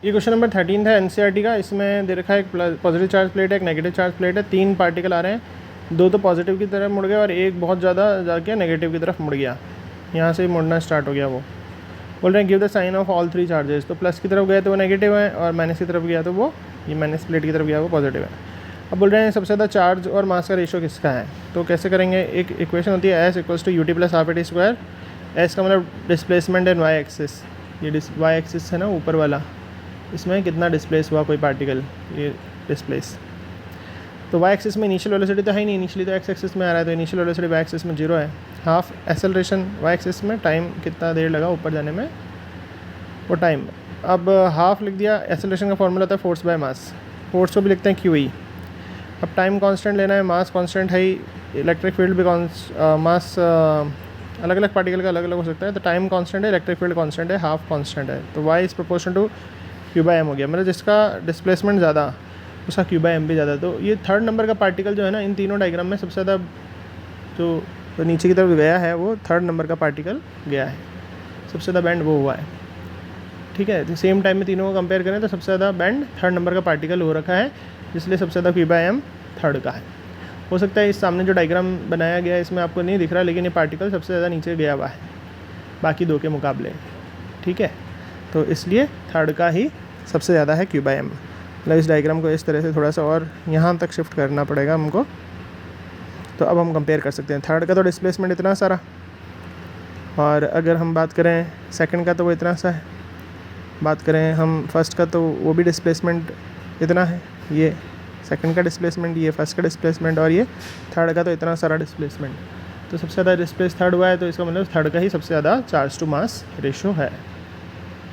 ये question number 13 था NCERT का। इसमें दे रखा है एक पॉजिटिव चार्ज प्लेट है, एक नेगेटिव चार्ज प्लेट है, 3 पार्टिकल आ रहे हैं, 2 तो पॉजिटिव की तरफ मुड़ गए और एक बहुत ज़्यादा जाके नेगेटिव की तरफ मुड़ गया, यहाँ से मुड़ना स्टार्ट हो गया। वो बोल रहे हैं give the sign of all 3 charges. तो प्लस की तरफ गया तो वो नेगेटिव है और माइनस की तरफ गया तो वो ये माइनस प्लेट की तरफ गया वो पॉजिटिव है। अब बोल रहे हैं सबसे ज़्यादा चार्ज और मास का रेशो किसका है। तो कैसे करेंगे, एक इक्वेशन होती है S equals to UT plus half a T square. S का मतलब डिस्प्लेसमेंट इन वाई एक्सिस, ये वाई एक्सिस है ना ऊपर वाला, इसमें कितना डिस्प्लेस हुआ कोई पार्टिकल, ये डिस्प्लेस। तो वाई एक्सिस में इनिशियल वेलोसिटी तो है ही नहीं, इनिशियली तो एक्स एक्सिस में आ रहा है, तो इनिशियल वेलोसिटी वाई एक्सिस में 0 है। हाफ एक्सेलरेशन वाई एक्सिस में, टाइम कितना देर लगा ऊपर जाने में वो टाइम। अब हाफ लिख दिया, एक्सेलरेशन का फॉर्मूला होता है फोर्स बाय मास, फोर्स को भी लिखते हैं क्यू ई। अब टाइम कांस्टेंट लेना है, मास कांस्टेंट है ही, इलेक्ट्रिक फील्ड भी मास अलग अलग पार्टिकल का अलग अलग हो सकता है, तो टाइम कांस्टेंट है, इलेक्ट्रिक फील्ड कांस्टेंट है, हाफ कांस्टेंट है, तो Y is proportional to Q by M हो गया। मतलब जिसका डिस्प्लेसमेंट ज़्यादा उसका क्यू बाई एम भी ज़्यादा। तो ये थर्ड नंबर का पार्टिकल जो है ना इन तीनों डायग्राम में सबसे ज़्यादा जो नीचे की तरफ गया है वो थर्ड नंबर का पार्टिकल गया है, सबसे ज़्यादा बैंड वो हुआ है। ठीक है, तो सेम टाइम में तीनों को कंपेयर करें तो सबसे ज़्यादा बैंड थर्ड नंबर का पार्टिकल हो रखा है, इसलिए सबसे ज़्यादा क्यू बाई एम थर्ड का है। हो सकता है इस सामने जो डायग्राम बनाया गया है इसमें आपको नहीं दिख रहा, लेकिन ये पार्टिकल सबसे ज़्यादा नीचे गया हुआ है बाकी 2 के मुकाबले। ठीक है, तो इसलिए थर्ड का ही सबसे ज़्यादा है क्यू बाई एम। मतलब इस डायग्राम को इस तरह से थोड़ा सा और यहाँ तक शिफ्ट करना पड़ेगा हमको, तो अब हम कंपेयर कर सकते हैं। थर्ड का तो डिस्प्लेसमेंट इतना सारा, और अगर हम बात करें सेकंड का तो वो इतना सा है, बात करें हम फर्स्ट का तो वो भी डिस्प्लेसमेंट इतना है, ये सेकंड का डिस्प्लेसमेंट, ये फर्स्ट का डिस्प्लेसमेंट, और ये थर्ड का तो इतना सारा डिस्प्लेसमेंट। तो सबसे ज़्यादा डिस्प्लेस थर्ड हुआ है, तो इसका मतलब थर्ड का ही सबसे ज़्यादा चार्ज टू मास रेशो है।